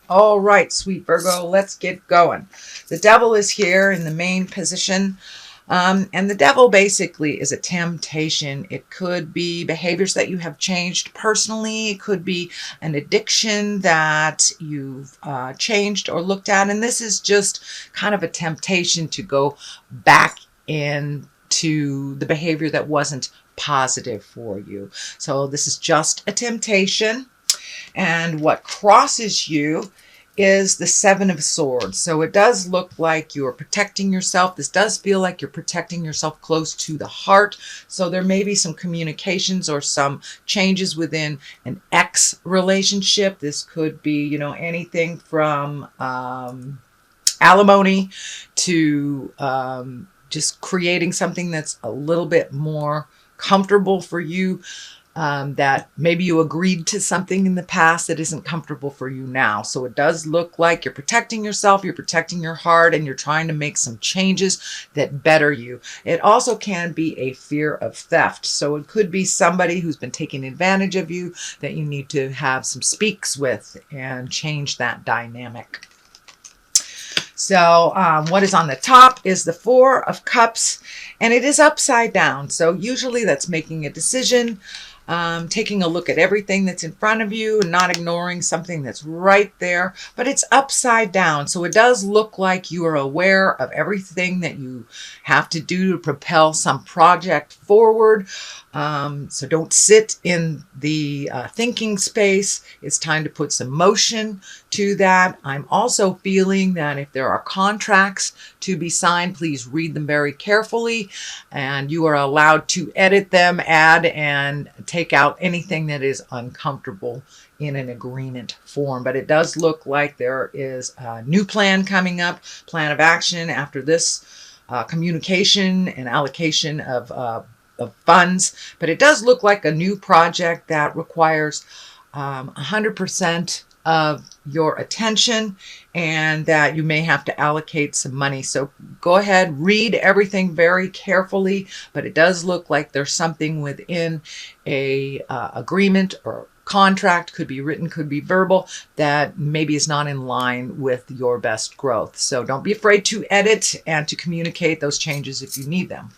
All right, sweet Virgo, let's get going. The devil is here in the main position. And the devil basically is a temptation. It could be behaviors that you have changed personally. It could be an addiction that you've changed or looked at. And this is just kind of a temptation to go back into the behavior that wasn't positive for you. So this is just a temptation. And what crosses you is the Seven of Swords. So it does look like you're protecting yourself. This does feel like you're protecting yourself close to the heart. So there may be some communications or some changes within an ex relationship. This could be, anything from alimony to just creating something that's a little bit more comfortable for you. That maybe you agreed to something in the past that isn't comfortable for you now. So it does look like you're protecting yourself, you're protecting your heart, and you're trying to make some changes that better you. It also can be a fear of theft. So it could be somebody who's been taking advantage of you that you need to have some speaks with and change that dynamic. So what is on the top is the Four of Cups, and it is upside down. So usually that's making a decision, taking a look at everything that's in front of you and not ignoring something that's right there, but it's upside down. So it does look like you are aware of everything that you have to do to propel some project forward. So don't sit in the thinking space. It's time to put some motion to that. I'm also feeling that if there are contracts to be signed, please read them very carefully, and you are allowed to edit them, add, and take out anything that is uncomfortable in an agreement form. But it does look like there is a new plan coming up, plan of action after this communication and allocation of funds. But it does look like a new project that requires 100% of your attention, and that you may have to allocate some money. So go ahead, read everything very carefully, but it does look like there's something within a agreement or contract, could be written, could be verbal, that maybe is not in line with your best growth. So don't be afraid to edit and to communicate those changes if you need them.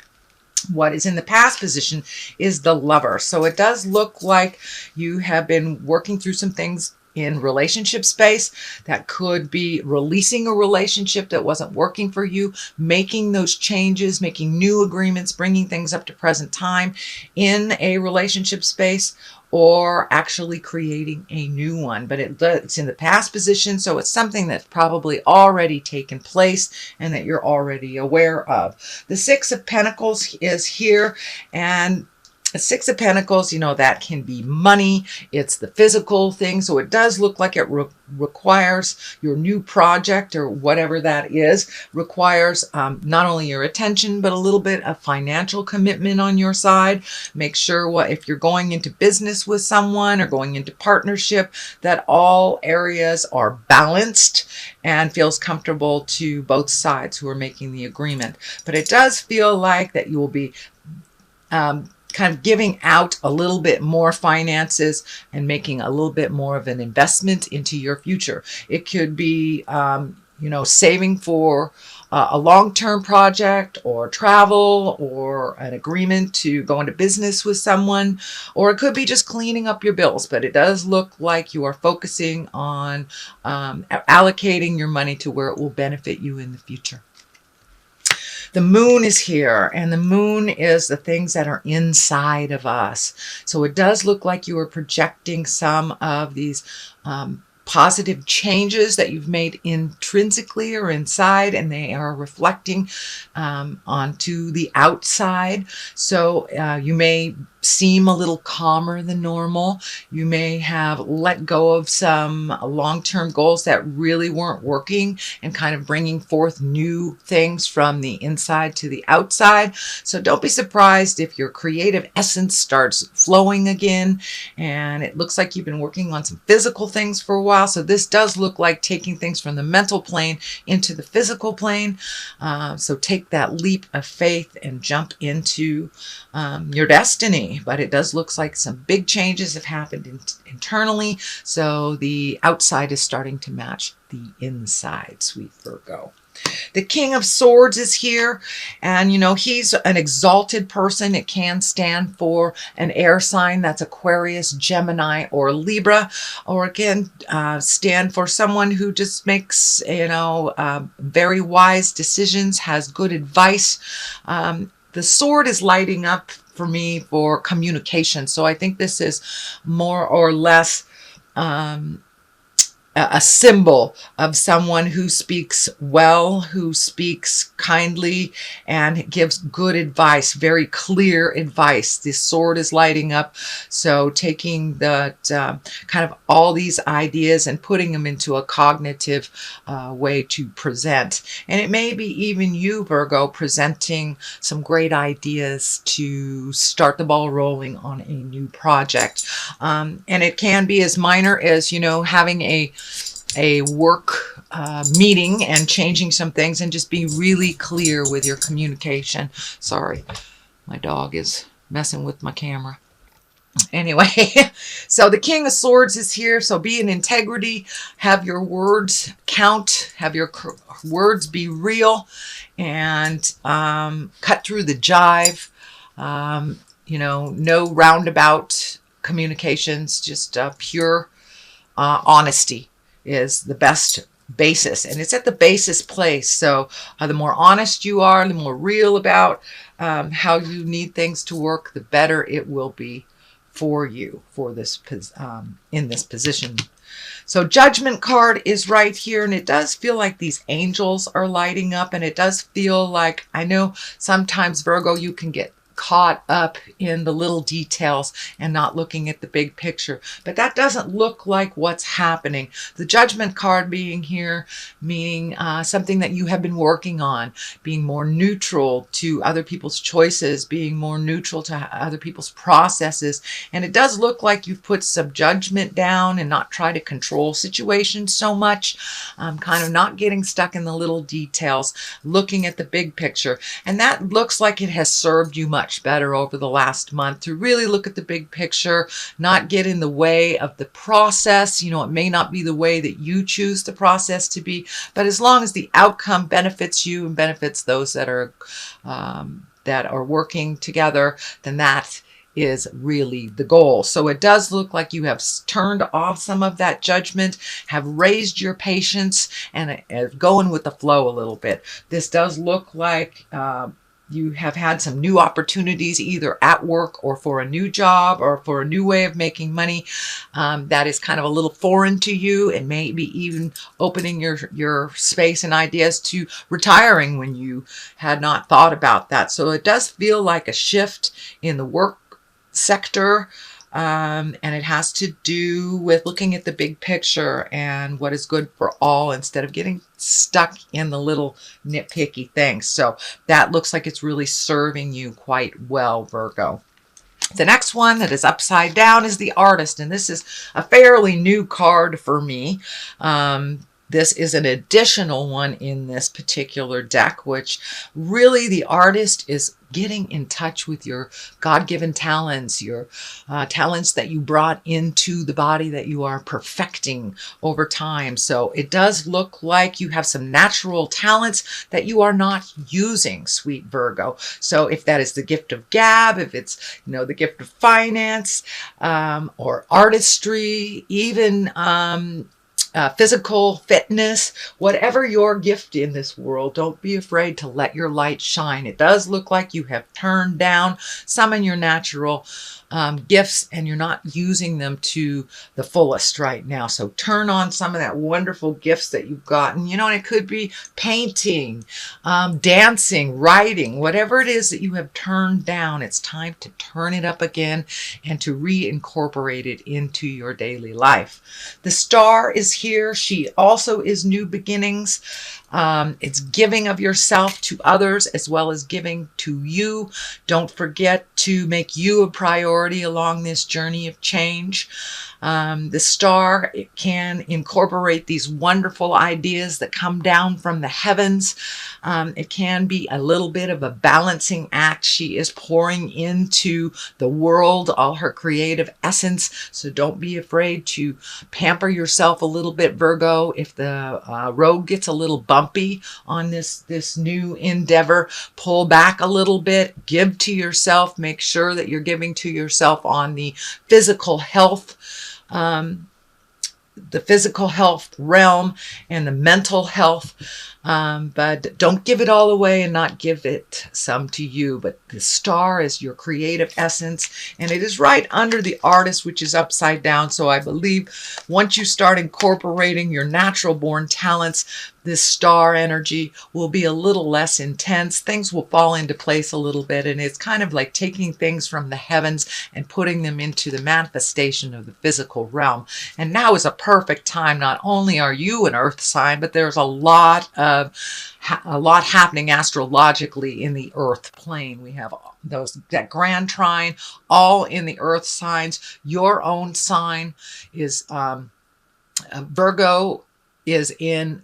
What is in the past position is the Lover. So it does look like you have been working through some things in relationship space. That could be releasing a relationship that wasn't working for you, making those changes, making new agreements, bringing things up to present time in a relationship space, or actually creating a new one. But it's in the past position, so it's something that's probably already taken place and that you're already aware of. The Six of Pentacles is here, and the Six of Pentacles, that can be money. It's the physical thing. So it does look like it requires your new project, or whatever that is, requires not only your attention, but a little bit of financial commitment on your side. Make sure if you're going into business with someone or going into partnership, that all areas are balanced and feels comfortable to both sides who are making the agreement. But it does feel like that you will be kind of giving out a little bit more finances and making a little bit more of an investment into your future. It could be, saving for a long-term project, or travel, or an agreement to go into business with someone, or it could be just cleaning up your bills. But it does look like you are focusing on allocating your money to where it will benefit you in the future. The Moon is here, and the Moon is the things that are inside of us. So it does look like you are projecting some of these positive changes that you've made intrinsically or inside, and they are reflecting onto the outside. So you may seem a little calmer than normal. You may have let go of some long-term goals that really weren't working, and kind of bringing forth new things from the inside to the outside. So don't be surprised if your creative essence starts flowing again. And it looks like you've been working on some physical things for a while. So this does look like taking things from the mental plane into the physical plane. So take that leap of faith and jump into your destiny. me, but it does look like some big changes have happened internally. So the outside is starting to match the inside, sweet Virgo. The King of Swords is here, and he's an exalted person. It can stand for an air sign, that's Aquarius, Gemini, or Libra, or it can stand for someone who just makes very wise decisions, has good advice. The sword is lighting up for me for communication, so I think this is more or less a symbol of someone who speaks well, who speaks kindly, and gives good advice, very clear advice. This sword is lighting up, so taking that kind of all these ideas and putting them into a cognitive way to present. And it may be even you, Virgo, presenting some great ideas to start the ball rolling on a new project. And it can be as minor as, having a work meeting and changing some things, and just be really clear with your communication. Sorry, my dog is messing with my camera. Anyway, so the King of Swords is here. So be in integrity, have your words count, have your words be real, and cut through the jive. No roundabout communications, just pure honesty is the best basis, and it's at the basis place. So the more honest you are, the more real about how you need things to work, the better it will be for you for this in this position. So Judgment card is right here, and it does feel like these angels are lighting up, and it does feel like, I know sometimes, Virgo, you can get caught up in the little details and not looking at the big picture, but that doesn't look like what's happening. The Judgment card being here, meaning something that you have been working on, being more neutral to other people's choices, being more neutral to other people's processes. And it does look like you've put some judgment down and not try to control situations so much, kind of not getting stuck in the little details, looking at the big picture. And that looks like it has served you much better over the last month, to really look at the big picture, not get in the way of the process. It may not be the way that you choose the process to be, but as long as the outcome benefits you and benefits those that are working together, then that is really the goal. So it does look like you have turned off some of that judgment, have raised your patience, and going with the flow a little bit. This does look like you have had some new opportunities, either at work or for a new job or for a new way of making money that is kind of a little foreign to you, and maybe even opening your space and ideas to retiring when you had not thought about that. So it does feel like a shift in the work sector. And it has to do with looking at the big picture and what is good for all, instead of getting stuck in the little nitpicky things. So that looks like it's really serving you quite well, Virgo. The next one that is upside down is the Artist, and this is a fairly new card for me. This is an additional one in this particular deck, which really the Artist is getting in touch with your God-given talents, your talents that you brought into the body that you are perfecting over time. So it does look like you have some natural talents that you are not using, sweet Virgo. So if that is the gift of gab, if it's, the gift of finance, or artistry, even physical fitness, whatever your gift in this world, don't be afraid to let your light shine. It does look like you have turned down some of your natural gifts, and you're not using them to the fullest right now. So turn on some of that wonderful gifts that you've gotten, and it could be painting, dancing, writing, whatever it is that you have turned down. It's time to turn it up again and to reincorporate it into your daily life. The Star is here. She also is new beginnings. It's giving of yourself to others as well as giving to you. Don't forget to make you a priority along this journey of change. The star, it can incorporate these wonderful ideas that come down from the heavens. It can be a little bit of a balancing act. She is pouring into the world all her creative essence. So don't be afraid to pamper yourself a little bit, Virgo. If the road gets a little bumpy on this new endeavor, pull back a little bit, give to yourself, make sure that you're giving to yourself on the physical health realm and the mental health. But don't give it all away and not give it some to you. But the star is your creative essence, and it is right under the artist, which is upside down. So I believe once you start incorporating your natural born talents, this star energy will be a little less intense. Things will fall into place a little bit, and it's kind of like taking things from the heavens and putting them into the manifestation of the physical realm. And now is a perfect time. Not only are you an earth sign, but there's a lot happening astrologically in the earth plane. We have that grand trine all in the earth signs. Your own sign is Virgo is in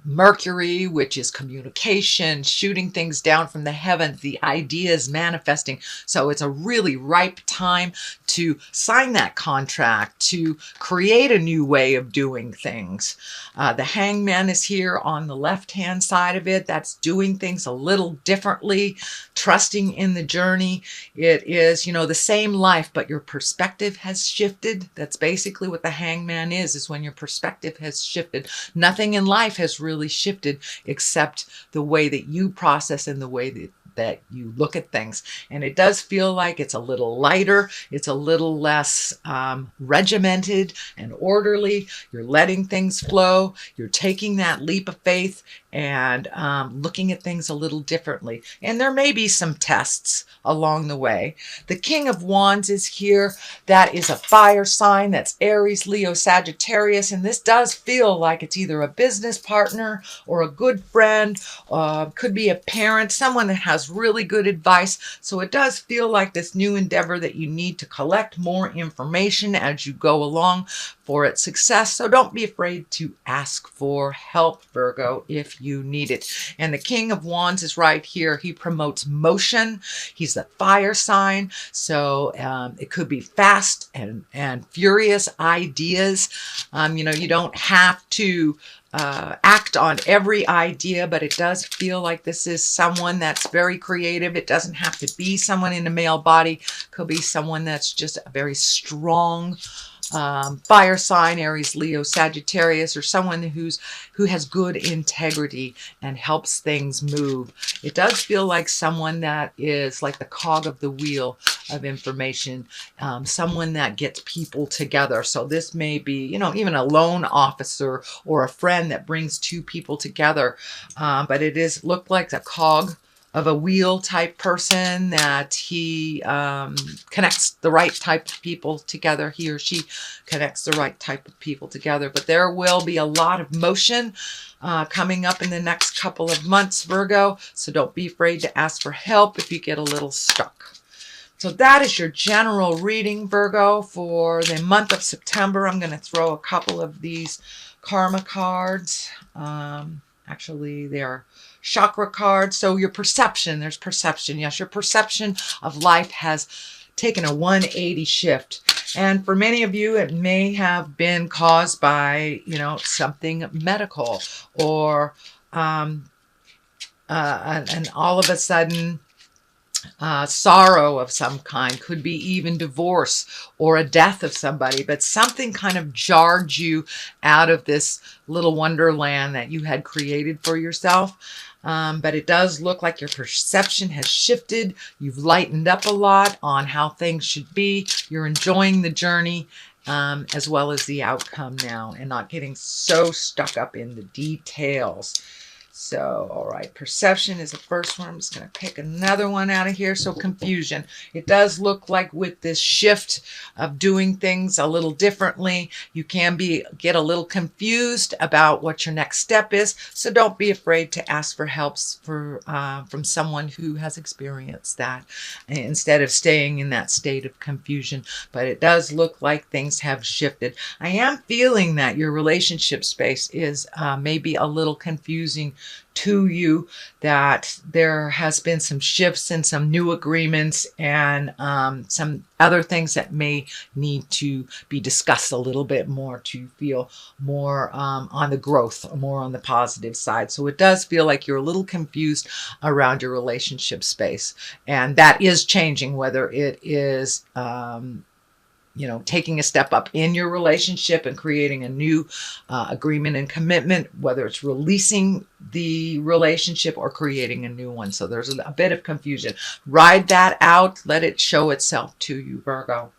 Mercury, which is communication, shooting things down from the heavens, the ideas manifesting. So it's a really ripe time to sign that contract, to create a new way of doing things. The hangman is here on the left-hand side of it. That's doing things a little differently, trusting in the journey. It is, the same life, but your perspective has shifted. That's basically what the hangman is when your perspective has shifted. Nothing in life has really shifted except the way that you process and the way that you look at things. And it does feel like it's a little lighter. It's a little less regimented and orderly. You're letting things flow. You're taking that leap of faith and looking at things a little differently. And there may be some tests along the way. The King of Wands is here. That is a fire sign. That's Aries, Leo, Sagittarius. And this does feel like it's either a business partner or a good friend, could be a parent, someone that has really good advice. So it does feel like this new endeavor that you need to collect more information as you go along for its success. So don't be afraid to ask for help, Virgo, if you need it. And the King of Wands is right here. He promotes motion. He's the fire sign. So it could be fast and furious ideas. You don't have to act on every idea, but it does feel like this is someone that's very creative. It doesn't have to be someone in a male body. It could be someone that's just a very strong fire sign, Aries, Leo, Sagittarius, or someone who has good integrity and helps things move. It does feel like someone that is like the cog of the wheel of information, someone that gets people together. So this may be, even a loan officer or a friend that brings two people together. But it is looked like a cog of a wheel type person, that he connects the right type of people together. He or she connects the right type of people together. But there will be a lot of motion coming up in the next couple of months, Virgo. So don't be afraid to ask for help if you get a little stuck. So that is your general reading, Virgo, for the month of September. I'm going to throw a couple of these karma cards. Actually, they're chakra cards. So your perception, there's perception. Yes, your perception of life has taken a 180 shift. And for many of you, it may have been caused by, something medical, or and all of a sudden sorrow of some kind. Could be even divorce or a death of somebody, but something kind of jarred you out of this little wonderland that you had created for yourself. But it does look like your perception has shifted. You've lightened up a lot on how things should be. You're enjoying the journey as well as the outcome now, and not getting so stuck up in the details. So, all right, perception is the first one. I'm just going to pick another one out of here. So, confusion. It does look like with this shift of doing things a little differently, you can get a little confused about what your next step is. So, don't be afraid to ask for help from someone who has experienced that instead of staying in that state of confusion. But it does look like things have shifted. I am feeling that your relationship space is maybe a little confusing to you, that there has been some shifts and some new agreements and some other things that may need to be discussed a little bit more to feel more on the growth, more on the positive side. So it does feel like you're a little confused around your relationship space, and that is changing, whether it is taking a step up in your relationship and creating a new agreement and commitment, whether it's releasing the relationship or creating a new one. So there's a bit of confusion. Ride that out. Let it show itself to you, Virgo.